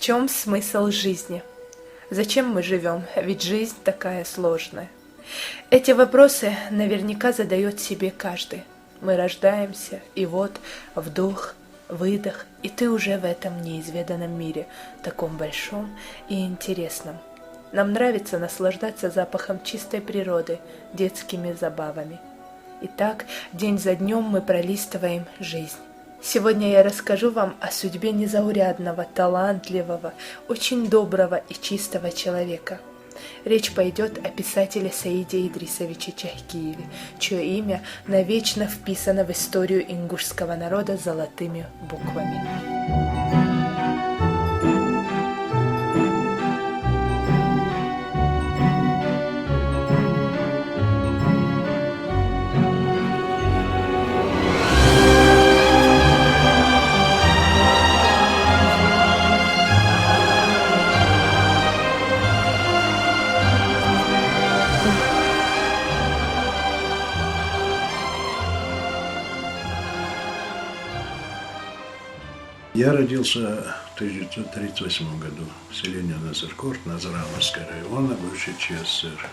чем смысл жизни? Зачем мы живем? Ведь жизнь такая сложная. Эти вопросы наверняка задает себе каждый. Мы рождаемся, и вот вдох, выдох, и ты уже в этом неизведанном мире, таком большом и интересном. Нам нравится наслаждаться запахом чистой природы, детскими забавами. И так, день за днем мы пролистываем жизнь. Сегодня я расскажу вам о судьбе незаурядного, талантливого, очень доброго и чистого человека. Речь пойдет о писателе Саиде Идрисовиче Чахкиеве, чье имя навечно вписано в историю ингушского народа золотыми буквами. Я родился в 1938 году в селении Назыркорт, Назырамовский район, бывший ЧССР.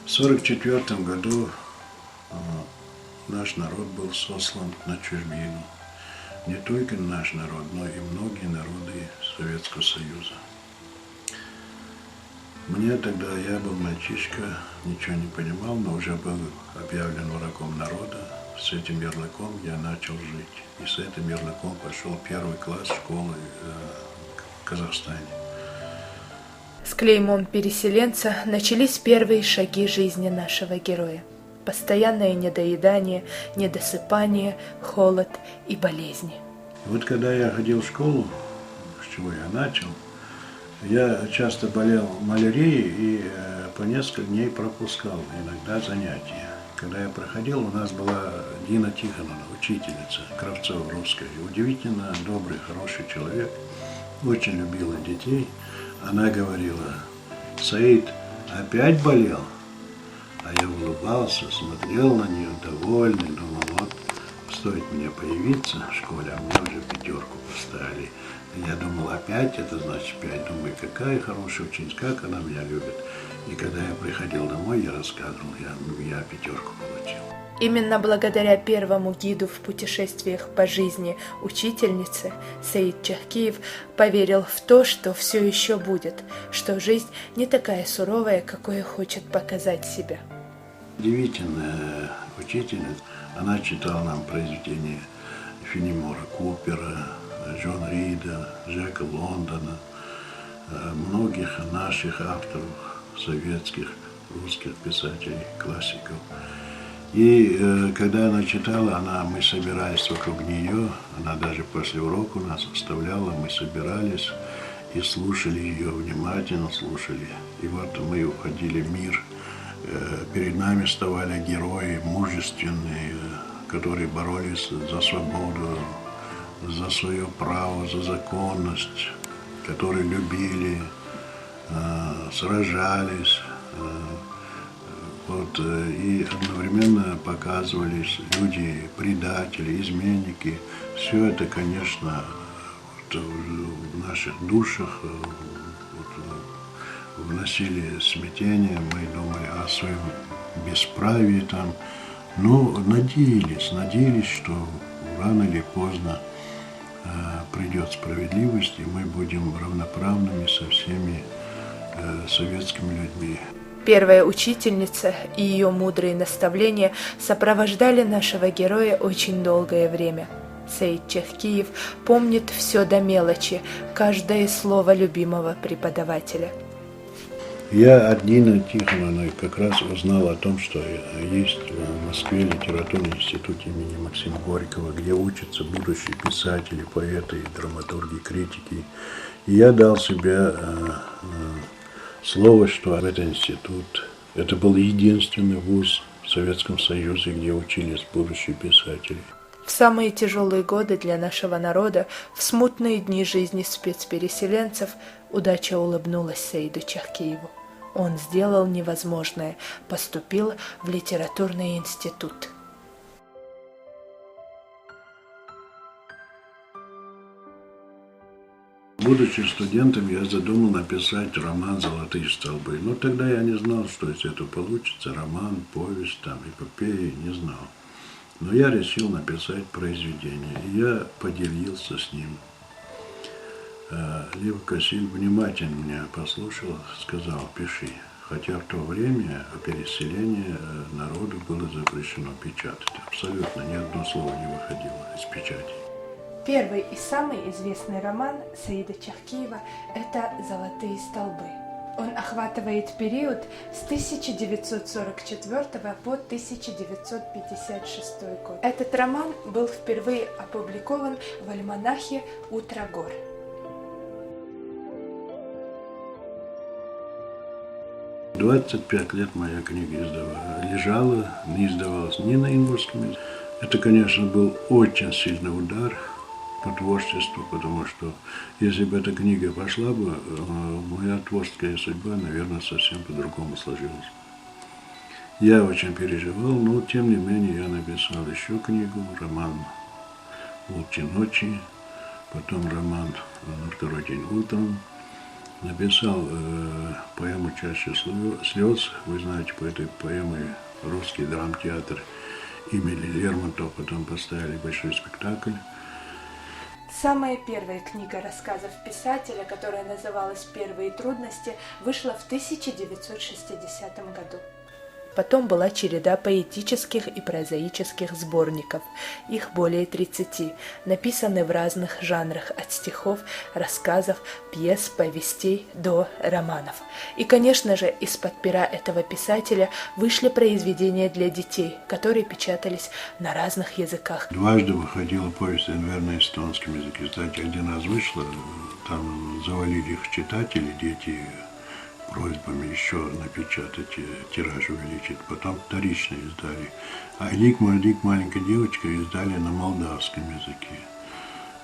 В 1944 году наш народ был сослан на чужбину. Не только наш народ, но и многие народы Советского Союза. Мне тогда, я был мальчишка, ничего не понимал, но уже был объявлен врагом народа. С этим ярлыком я начал жить. И с этим ярлыком пошел первый класс школы в Казахстане. С клеймом переселенца начались первые шаги жизни нашего героя. Постоянное недоедание, недосыпание, холод и болезни. Вот когда я ходил в школу, с чего я начал, я часто болел малярией и по несколько дней пропускал иногда занятия. Когда я проходил, у нас была Дина Тихоновна, учительница Кравцова русская. Удивительно добрый, хороший человек, очень любила детей. Она говорила: «Саид, опять болел?» А я улыбался, смотрел на нее, довольный, думал, вот стоит мне появиться в школе, а мне уже 5 поставили. Я думал, опять это значит 5. Думаю, какая хорошая ученица, как она меня любит. И когда я приходил домой, я рассказывал, я 5 получил. Именно благодаря первому гиду в путешествиях по жизни учительницы Саид Чахкиев поверил в то, что все еще будет, что жизнь не такая суровая, какой хочет показать себя. Удивительная учительница. Она читала нам произведения Фенемора Купера, Джона Рида, Джека Лондона, многих наших авторов, советских, русских писателей, классиков. И когда она читала, мы собирались вокруг нее, она даже после урока нас оставляла, мы собирались и слушали ее, внимательно слушали. И вот мы уходили в мир, перед нами вставали герои мужественные, которые боролись за свободу, за свое право, за законность, которые любили, сражались, и одновременно показывались люди, предатели, изменники. Все это, конечно, в наших душах вносили смятение, мы думали о своем бесправии там, но надеялись, что рано или поздно придет справедливость, и мы будем равноправными со всеми советскими людьми. Первая учительница и ее мудрые наставления сопровождали нашего героя очень долгое время. Саид Чахкиев помнит все до мелочи, каждое слово любимого преподавателя. Я от Дины Тихоновны как раз узнал о том, что есть в Москве литературный институт имени Максима Горького, где учатся будущие писатели, поэты, драматурги, критики. И я дал себе слово, что в этот институт, это был единственный вуз в Советском Союзе, где учились будущие писатели. В самые тяжелые годы для нашего народа, в смутные дни жизни спецпереселенцев, удача улыбнулась Саиду Чахкиеву. Он сделал невозможное, поступил в литературный институт. Будучи студентом, я задумал написать роман «Золотые столбы». Но тогда я не знал, что из этого получится. Роман, повесть, там, эпопея, не знал. Но я решил написать произведение. И я поделился с ним. Лев Косиль внимательно меня послушал, сказал: пиши. Хотя в то время о переселении народу было запрещено печатать. Абсолютно ни одно слово не выходило из печати. Первый и самый известный роман Саида Чахкиева – это «Золотые столбы». Он охватывает период с 1944 по 1956 год. Этот роман был впервые опубликован в альманахе «Утро гор». — 25 лет моя книга лежала, не издавалась ни на ингушском языке. Это, конечно, был очень сильный удар по творчеству, потому что если бы эта книга пошла бы, моя творческая судьба, наверное, совсем по-другому сложилась. Я очень переживал, но тем не менее я написал еще книгу, роман «Волчьи ночи», потом роман «На второй день утром». Написал поэму «Чаще слез». Вы знаете, по этой поэме русский драмтеатр имени Лермонтова потом поставили большой спектакль. Самая первая книга рассказов писателя, которая называлась «Первые трудности», вышла в 1960 году. Потом была череда поэтических и прозаических сборников, их более 30, написаны в разных жанрах, от стихов, рассказов, пьес, повестей до романов. И, конечно же, из-под пера этого писателя вышли произведения для детей, которые печатались на разных языках. Дважды выходила повесть на эстонском языке. Кстати, один раз вышла, там завалили их читатели, дети, просьбами еще напечатать, тираж увеличить. Потом вторично издали. А «Лик мой, лик маленькая девочка» издали на молдавском языке.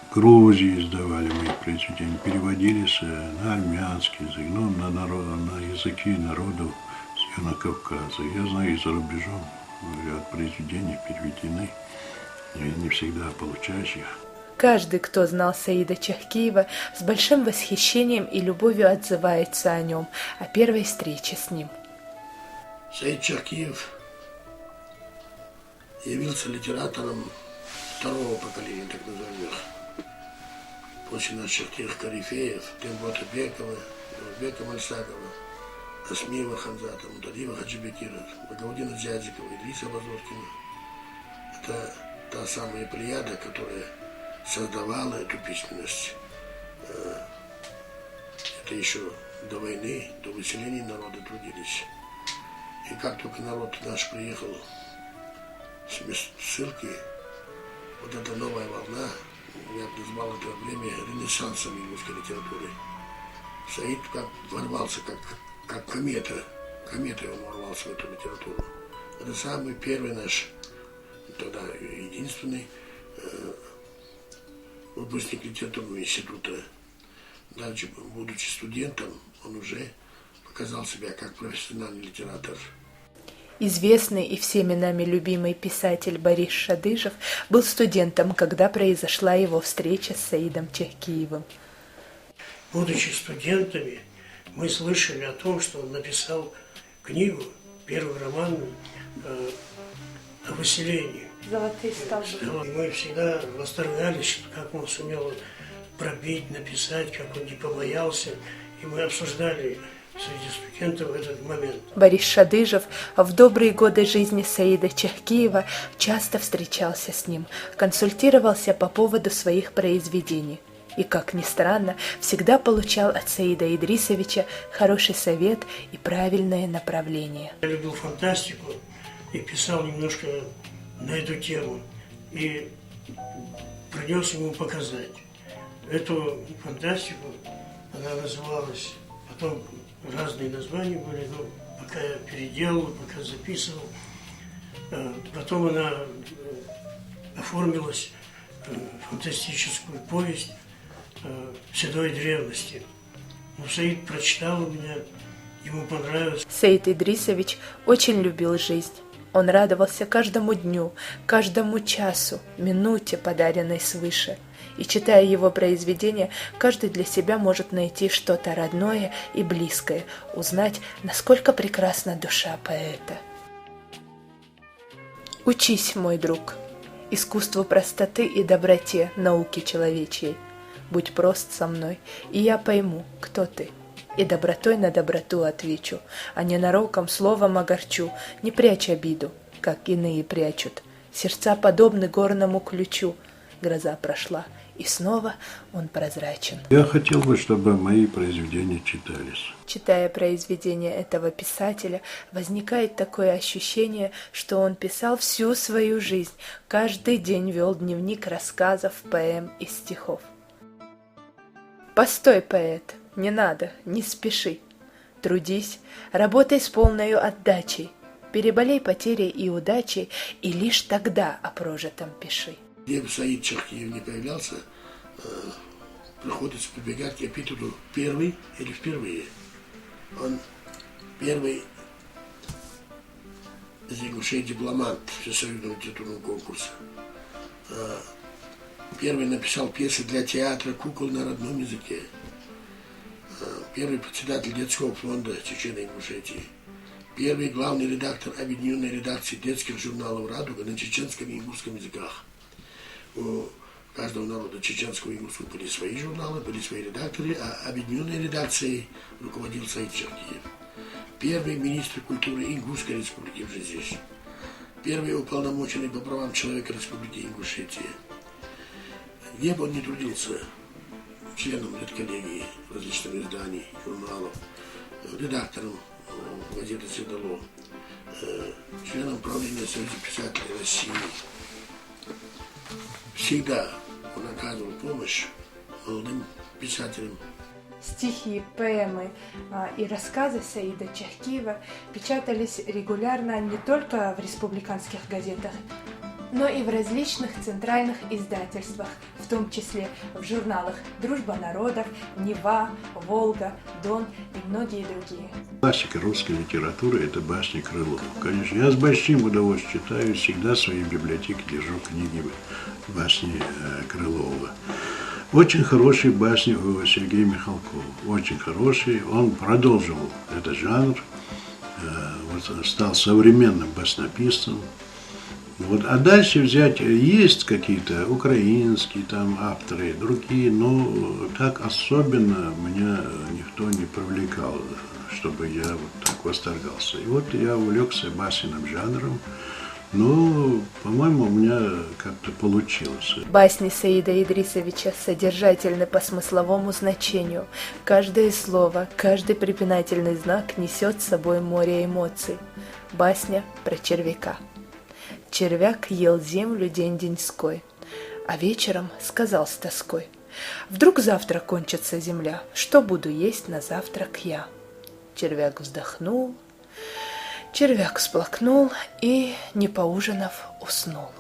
В Грузии издавали мои произведения, переводились на армянский язык, ну, на языки народов Северного Кавказа. Я знаю, и за рубежом ряд произведений переведены, не всегда получающих. Каждый, кто знал Саида Чахкиева, с большим восхищением и любовью отзывается о нем, о первой встрече с ним. Саид Чахкиев явился литератором второго поколения, так называемых, после наших тех корифеев, Тембота Бекова, Бека Мальсакова, Асмиева Ханзата, Мутадива Хаджибекира, Багаудина Дзядзикова, Идриса Базовкина. Это та самая плеяда, которая создавала эту письменность. Это еще до войны, до выселения народа трудились. И как только народ наш приехал с ссылки, вот эта новая волна, я бы назвал это время ренессансом русской литературы. Саид как ворвался, как комета. Кометой он ворвался в эту литературу. Это самый первый наш, тогда единственный, выпускник литературного института. Дальше, будучи студентом, он уже показал себя как профессиональный литератор. Известный и всеми нами любимый писатель Борис Шадыжев был студентом, когда произошла его встреча с Саидом Чахкиевым. Будучи студентами, мы слышали о том, что он написал книгу, первый роман о выселении. «Золотые столбы». И мы всегда восторгались, как он сумел пробить, написать, как он не побоялся. И мы обсуждали среди студентов этот момент. Борис Шадыжев в добрые годы жизни Саида Чахкиева часто встречался с ним, консультировался по поводу своих произведений. И, как ни странно, всегда получал от Саида Идрисовича хороший совет и правильное направление. Я любил фантастику и писал немножко на эту тему. И принес ему показать. Эту фантастику, она называлась, потом разные названия были, но пока я переделал, пока записывал, потом она оформилась в фантастическую повесть седой древности. Но Саид прочитал у меня, ему понравилось. Саид Идрисович очень любил жизнь. Он радовался каждому дню, каждому часу, минуте, подаренной свыше. И читая его произведения, каждый для себя может найти что-то родное и близкое, узнать, насколько прекрасна душа поэта. Учись, мой друг, искусству простоты и доброте науки человечьей. Будь прост со мной, и я пойму, кто ты. И добротой на доброту отвечу, а ненароком словом огорчу, не прячь обиду, как иные прячут. Сердца подобны горному ключу. Гроза прошла, и снова он прозрачен. Я хотел бы, чтобы мои произведения читались. Читая произведения этого писателя, возникает такое ощущение, что он писал всю свою жизнь, каждый день вел дневник рассказов, поэм и стихов. Постой, поэт, не надо, не спеши. Трудись, работай с полною отдачей, переболей потерей и удачей, и лишь тогда о прожитом пиши. Где бы Саид Чахкиев не появлялся, приходится прибегать к эпитету «первый» или «впервые». Он первый из ингушей дипломант Всесоюзного литературного конкурса. Первый написал пьесы для театра «Кукол» на родном языке. Первый председатель детского фонда Чечено-Ингушетии. Первый главный редактор объединенной редакции детских журналов «Радуга» на чеченском и ингушском языках. У каждого народа чеченского и ингушского были свои журналы, были свои редакторы, а объединенной редакцией руководил Саид Чахкиев. Первый министр культуры Ингушской республики уже здесь. Первый уполномоченный по правам человека Республики Ингушетия. Где бы он ни трудился, членом редколлегии различных изданий, журналов, редактором газеты «Седало», членом правления Союза писателей России, всегда он оказывал помощь молодым писателям. Стихи, поэмы и рассказы Саида Чахкиева печатались регулярно не только в республиканских газетах, но и в различных центральных издательствах, в том числе в журналах «Дружба народов», «Нева», «Волга», «Дон» и многие другие. Классика русской литературы – это басни Крылова. Конечно, я с большим удовольствием читаю, всегда в своей библиотеке держу книги басни Крылова. Очень хорошие басни у Сергея Михалкова, очень хорошие. Он продолжил этот жанр, стал современным баснописцем. Вот. А дальше взять, есть какие-то украинские там авторы, другие, но так особенно меня никто не привлекал, чтобы я вот так восторгался. И вот я увлекся басенным жанром, но, по-моему, у меня как-то получилось. Басни Саида Идрисовича содержательны по смысловому значению. Каждое слово, каждый препинательный знак несет с собой море эмоций. Басня про червяка. Червяк ел землю день-деньской, а вечером сказал с тоской: «Вдруг завтра кончится земля, что буду есть на завтрак я?» Червяк вздохнул, червяк всплакнул и, не поужинав, уснул.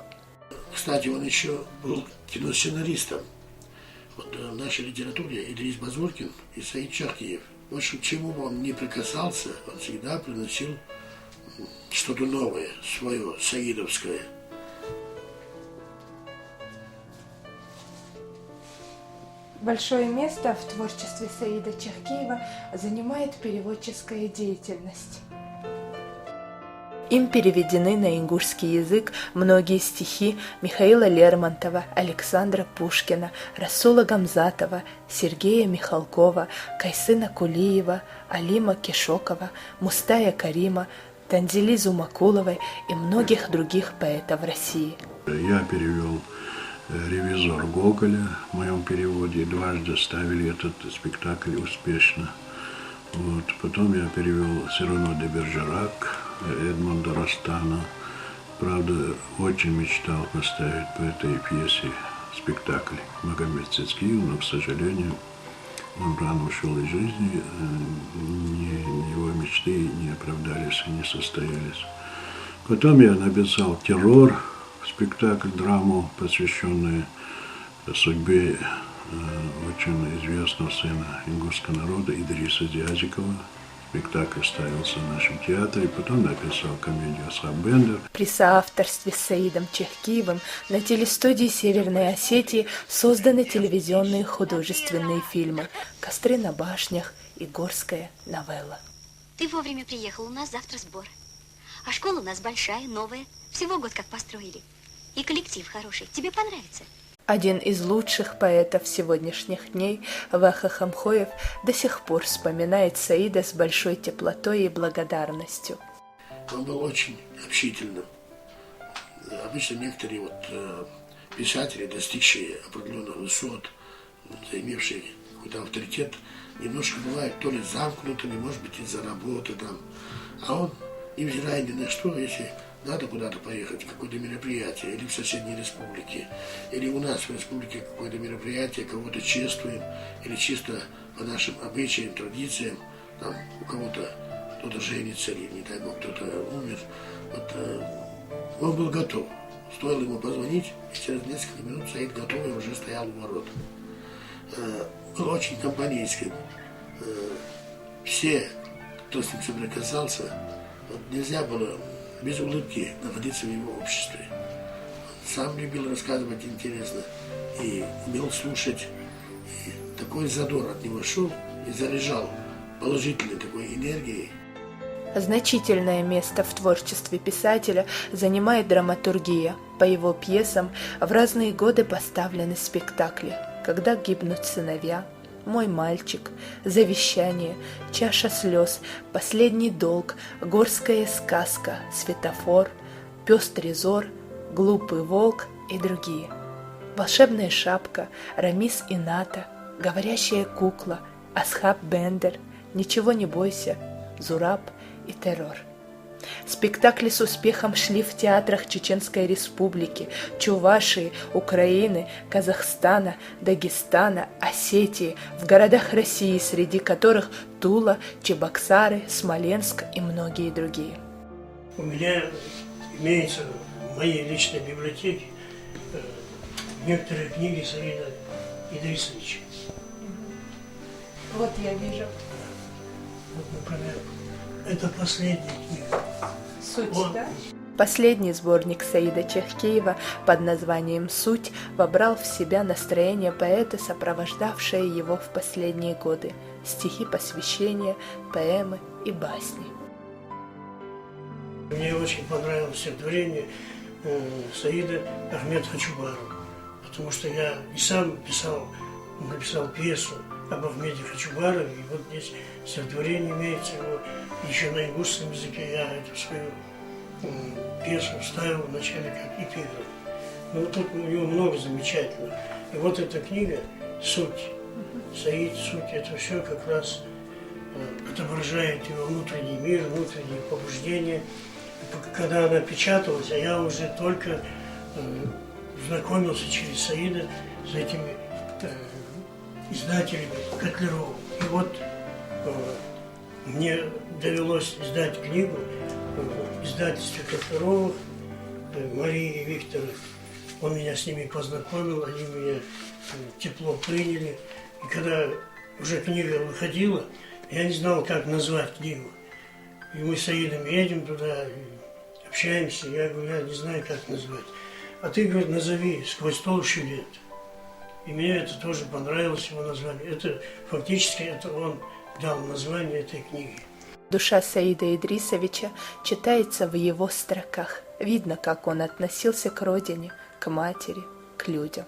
Кстати, он еще был киносценаристом. Вот в нашей литературе Идрис Базулькин и Саид Чахкиев. В общем, чему бы он ни прикасался, он всегда приносил что-то новое, свое, саидовское. Большое место в творчестве Саида Чахкиева занимает переводческая деятельность. Им переведены на ингушский язык многие стихи Михаила Лермонтова, Александра Пушкина, Расула Гамзатова, Сергея Михалкова, Кайсына Кулиева, Алима Кишокова, Мустая Карима, Танзили Зумакуловой и многих других поэтов России. Я перевел «Ревизор» Гоголя в моем переводе, дважды ставили этот спектакль успешно. Вот. Потом я перевел «Сирано де Бержерак» Эдмонда Ростана. Правда, очень мечтал поставить по этой пьесе спектакль Магомед Цицкиев, но, к сожалению, он рано ушел из жизни, его мечты не оправдались и не состоялись. Потом я написал «Террор», спектакль, драму, посвященную судьбе очень известного сына ингушского народа Идриса Зязикова. спектакль ставился в нашем театре, потом написал комедию «Асхаб Бендер». При соавторстве с Саидом Чехкиевым на телестудии Северной Осетии созданы телевизионные художественные фильмы «Костры на башнях» и «Горская новелла». Ты вовремя приехал, у нас завтра сбор. А школа у нас большая, новая, всего год как построили. И коллектив хороший, тебе понравится. Один из лучших поэтов сегодняшних дней, Ваха Хамхоев, до сих пор вспоминает Саида с большой теплотой и благодарностью. Он был очень общительным. Обычно некоторые писатели, достигшие определенных высот, имевшие какой-то авторитет, немножко бывают то ли замкнутыми, может быть, из-за работы там. А он, невзирая ни на что, если надо куда-то поехать, в какое-то мероприятие, или в соседней республике, или у нас в республике какое-то мероприятие, кого-то чествуем, или чисто по нашим обычаям, традициям, там у кого-то кто-то женится, или, не дай бог, кто-то умер. Он был готов. Стоило ему позвонить, и через несколько минут Саид готовый уже стоял у ворот. Был очень компанейским. Все, кто с ним соприкасался, нельзя было без улыбки находиться в его обществе. Он сам любил рассказывать интересно и умел слушать. И такой задор от него шел и заряжал положительной такой энергией. Значительное место в творчестве писателя занимает драматургия. По его пьесам в разные годы поставлены спектакли «Когда гибнут сыновья», «Мой мальчик», «Завещание», «Чаша слез», «Последний долг», «Горская сказка», «Светофор», «Пестрый зор», «Глупый волк» и другие. «Волшебная шапка», «Рамис и Ната», «Говорящая кукла», «Асхаб Бендер», «Ничего не бойся», «Зураб» и «Террор». Спектакли с успехом шли в театрах Чеченской Республики, Чувашии, Украины, Казахстана, Дагестана, Осетии, в городах России, среди которых Тула, Чебоксары, Смоленск и многие другие. У меня имеется в моей личной библиотеке некоторые книги Саида Идрисовича. Вот я вижу. Вот, например, это последняя книга. Суть, Вот. да? Последний сборник Саида Чехкиева под названием «Суть» вобрал в себя настроение поэта, сопровождавшее его в последние годы, стихи посвящения, поэмы и басни. Мне очень понравилось стихотворение Саида Ахмед Хачубарова, потому что я и сам написал пьесу об Ахмеде Хачубарове, и вот здесь стихотворение имеется его еще на ингушском языке. Я эту свою пьесу вставил вначале как эпиграф. Но вот тут у него много замечательного. И вот эта книга «Суть», Саид, «Суть» — это все как раз отображает его внутренний мир, внутренние побуждения. Когда она печаталась, а я уже только знакомился через Саида с этими издателями Котлярова. И вот мне довелось издать книгу в издательстве Котляровых, Марии и Виктора. Он меня с ними познакомил, они меня тепло приняли. И когда уже книга выходила, я не знал, как назвать книгу. И мы с Саидом едем туда, общаемся, я говорю, я не знаю, как назвать. А ты, говорит, назови «Сквозь толщу лет». И мне это тоже понравилось, его название. Это фактически это он дал название этой книги. Душа Саида Идрисовича читается в его строках. Видно, как он относился к родине, к матери, к людям.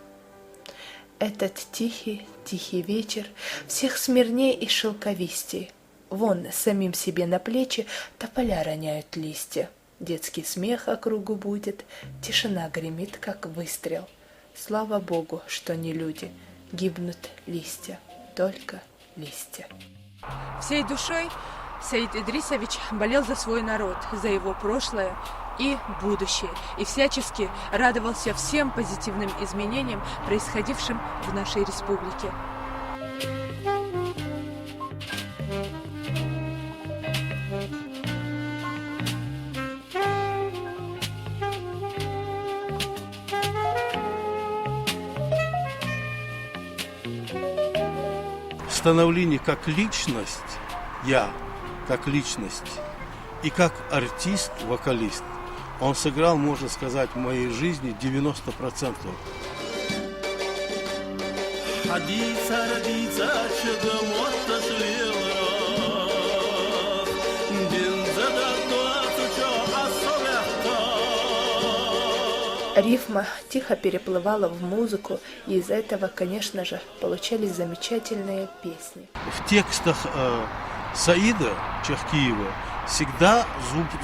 Этот тихий, тихий вечер всех смирней и шелковистей. Вон самим себе на плечи тополя роняют листья. Детский смех округу будет, тишина гремит, как выстрел. Слава Богу, что не люди, гибнут листья, только листья. Всей душой Саид Идрисович болел за свой народ, за его прошлое и будущее, и всячески радовался всем позитивным изменениям, происходившим в нашей республике. Становление как личность, я как личность и как артист, вокалист. Он сыграл, можно сказать, в моей жизни 90%. Рифма тихо переплывала в музыку, и из этого, конечно же, получались замечательные песни. В текстах Саида Чахкиева всегда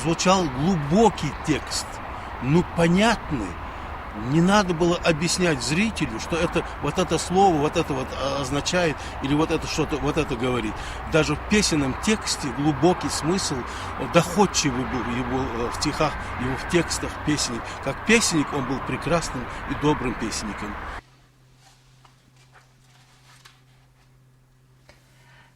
звучал глубокий текст, но понятный. Не надо было объяснять зрителю, что это вот это слово, вот это вот означает, или вот это что-то, вот это говорит. Даже в песенном тексте глубокий смысл, доходчивый был его в стихах, его в текстах песенник. Как песенник он был прекрасным и добрым песенником.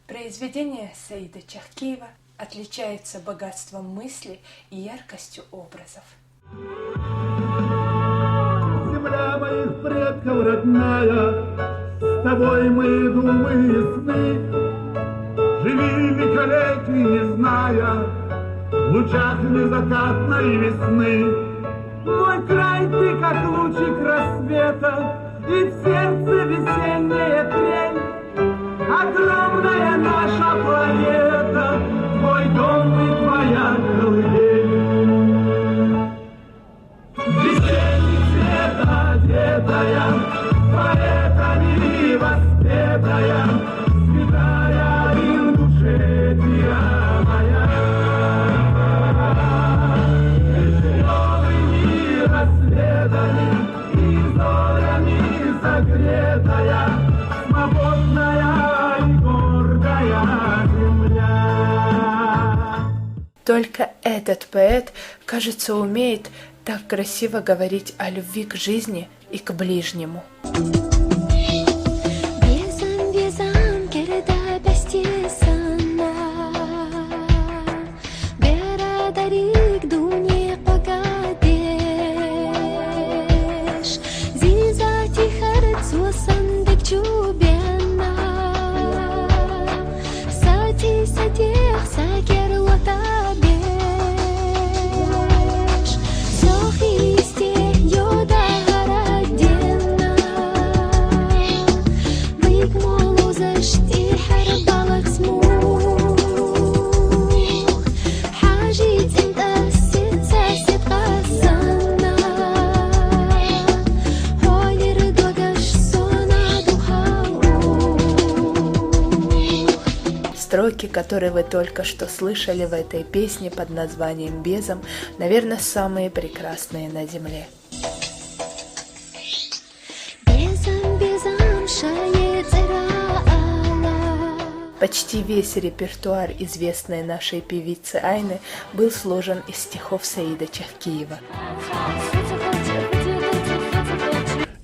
Произведение Саида Чахкиева отличается богатством мысли и яркостью образов. Земля моих предков родная, с тобой мои думы ясны. Живи веколетий, не зная, в лучах незакатной весны. Мой край, ты как лучик рассвета, и в сердце весенняя трель. Огромная наша планета, твой дом и твоя колыбель. Весенний цвет одетая, поэтами воспетая, святая ингушетия моя. Веселыми рассветами и зорями согретая, свободная и гордая земля. Только этот поэт, кажется, умеет так красиво говорить о любви к жизни и к ближнему. Строки, которые вы только что слышали в этой песне под названием «Безам», наверное, самые прекрасные на земле. Почти весь репертуар известной нашей певицы Айны был сложен из стихов Саида Чахкиева.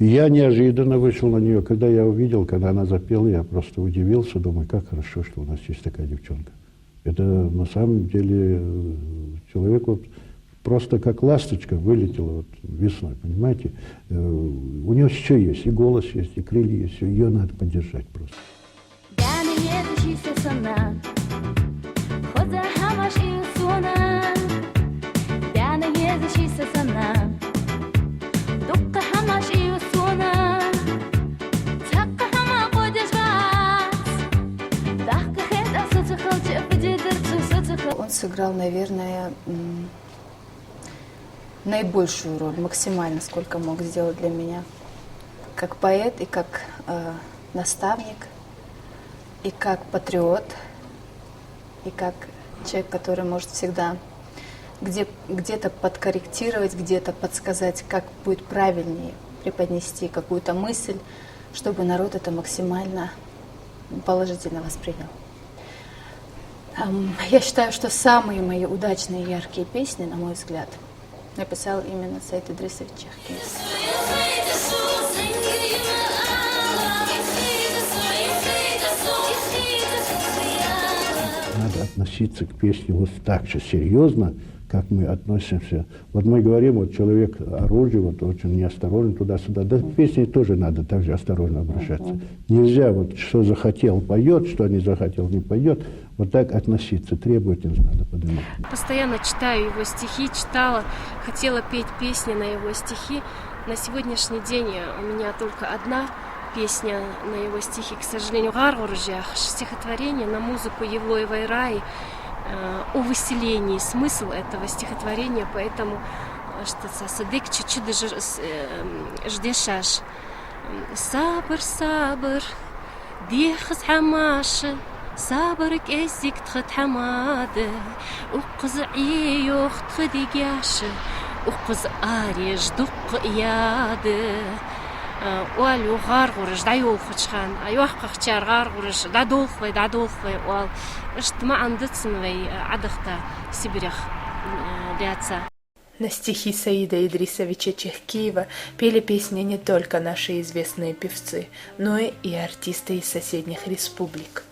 Я неожиданно вышел на нее, когда я увидел, когда она запела, я просто удивился, думаю, как хорошо, что у нас есть такая девчонка. Это на самом деле человек вот просто как ласточка вылетела вот весной, понимаете? У нее все есть, и голос есть, и крылья есть, ее надо поддержать просто. Он сыграл, наверное, наибольшую роль, максимально, сколько мог сделать для меня. Как поэт и как наставник, и как патриот, и как человек, который может всегда где-то подкорректировать, где-то подсказать, как будет правильнее преподнести какую-то мысль, чтобы народ это максимально положительно воспринял. Я считаю, что самые мои удачные и яркие песни, на мой взгляд, написал именно Саид Идрисович Чахкиев. Надо относиться к песне вот так же серьезно, как мы относимся. Вот мы говорим, вот человек оружие, вот очень неосторожно туда-сюда. Да в песне тоже надо так же осторожно обращаться. Нельзя вот что захотел поет, что не захотел не поет. Вот так относиться, требовательно надо поднимать. Постоянно читаю его стихи, читала, хотела петь песни на его стихи. На сегодняшний день у меня только одна песня на его стихи, к сожалению, «Гаргуржах», стихотворение на музыку Евлоевой Раи о выселении. Смысл этого стихотворения, поэтому что садык чуть-чуть ждешаш. Сабр, сабр, дихс хамаш, сабрк эзик тхат хамады, уқыз иёх тхадигяш, уқыз ариш дуқ яды. Уалю гаргурыш да юлхучхан, аюах кахчар гаргурыш да долхвай, уал штма андыцмвей адахта Сибирях дяца. На стихи Саида Идрисовича Чехкиева пели песни не только наши известные певцы, но и артисты из соседних республик.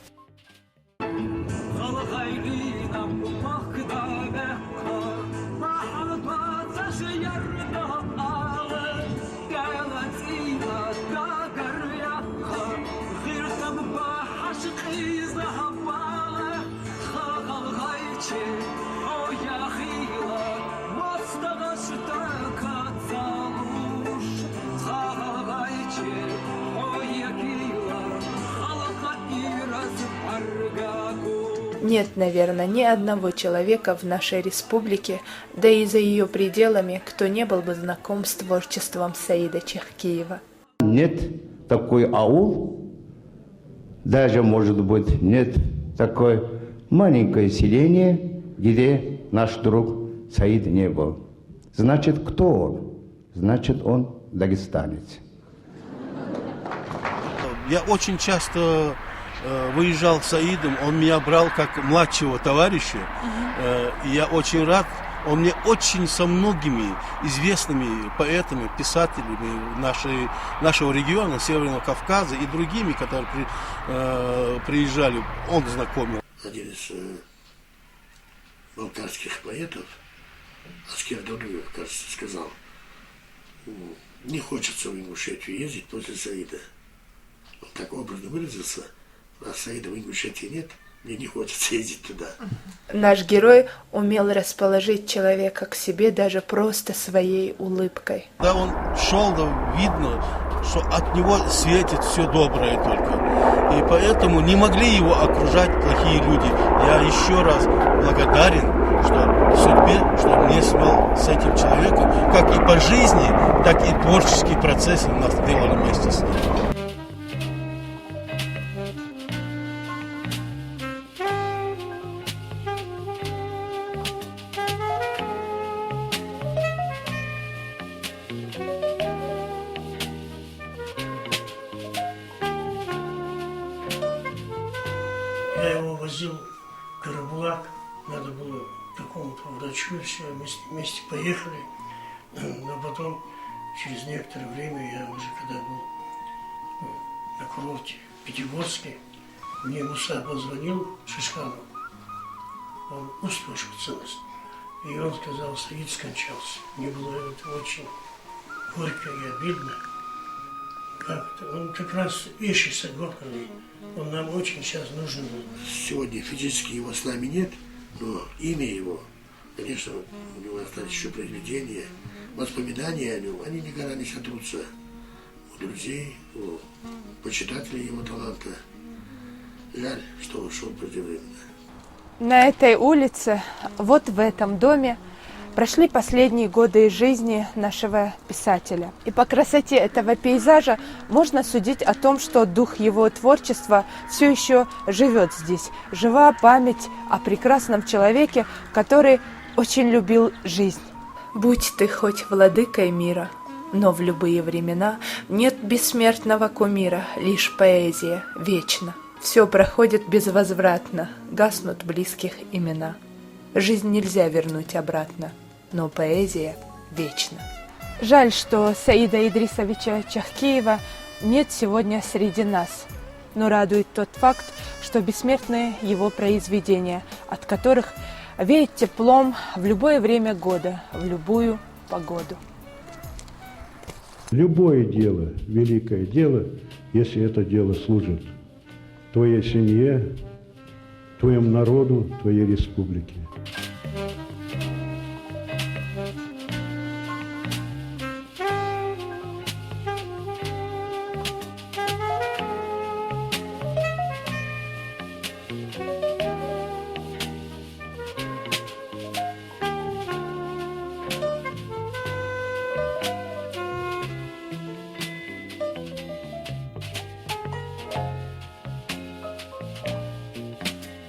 Нет, наверное, ни одного человека в нашей республике, да и за ее пределами, кто не был бы знаком с творчеством Саида Чехкиева. Нет такой аул, даже, может быть, нет такое маленькое селение, где наш друг Саид не был. Значит, кто он? Значит, он дагестанец. Я очень часто выезжал с Саидом, он меня брал как младшего товарища. И я очень рад, он мне очень со многими известными поэтами, писателями нашего региона, Северного Кавказа и другими, которые приезжали, он знакомил. Один из балкарских поэтов, Аскер Додуев, кажется, сказал, не хочется в Ингушетию ездить после Саида. Он так образно выразился. А Саида в Ингушетии нет, мне не хочется ездить туда. Наш герой умел расположить человека к себе даже просто своей улыбкой. Когда он шел, да, видно, что от него светит все доброе только. И поэтому не могли его окружать плохие люди. Я еще раз благодарен, что судьбе, что мне смел с этим человеком, как и по жизни, так и творческие процессы нас делали вместе с ним. Я его возил в Карабулак, надо было к такому-то врачу, и все, вместе поехали. Но потом, через некоторое время, я уже когда был на курорте в Пятигорске, мне Муса позвонил, Шишханов, он услышал ценность. И он сказал, Саид скончался. Мне было это очень горько и обидно. Как это? Он как раз Иши Сагокарный, он нам очень сейчас нужен был. Сегодня физически его с нами нет, но имя его, конечно, у него остались еще произведения, воспоминания о нем, они никогда не сотрутся у друзей, у почитателей его таланта. Жаль, что ушел преждевременно. На этой улице, вот в этом доме, прошли последние годы жизни нашего писателя. И по красоте этого пейзажа можно судить о том, что дух его творчества все еще живет здесь. Жива память о прекрасном человеке, который очень любил жизнь. Будь ты хоть владыкой мира, но в любые времена нет бессмертного кумира, лишь поэзия вечна. Все проходит безвозвратно, гаснут близких имена. Жизнь нельзя вернуть обратно, но поэзия вечна. Жаль, что Саида Идрисовича Чехкиева нет сегодня среди нас, но радует тот факт, что бессмертные его произведения, от которых веет теплом в любое время года, в любую погоду. Любое дело, великое дело, если это дело служит твоей семье, твоему народу, твоей республике.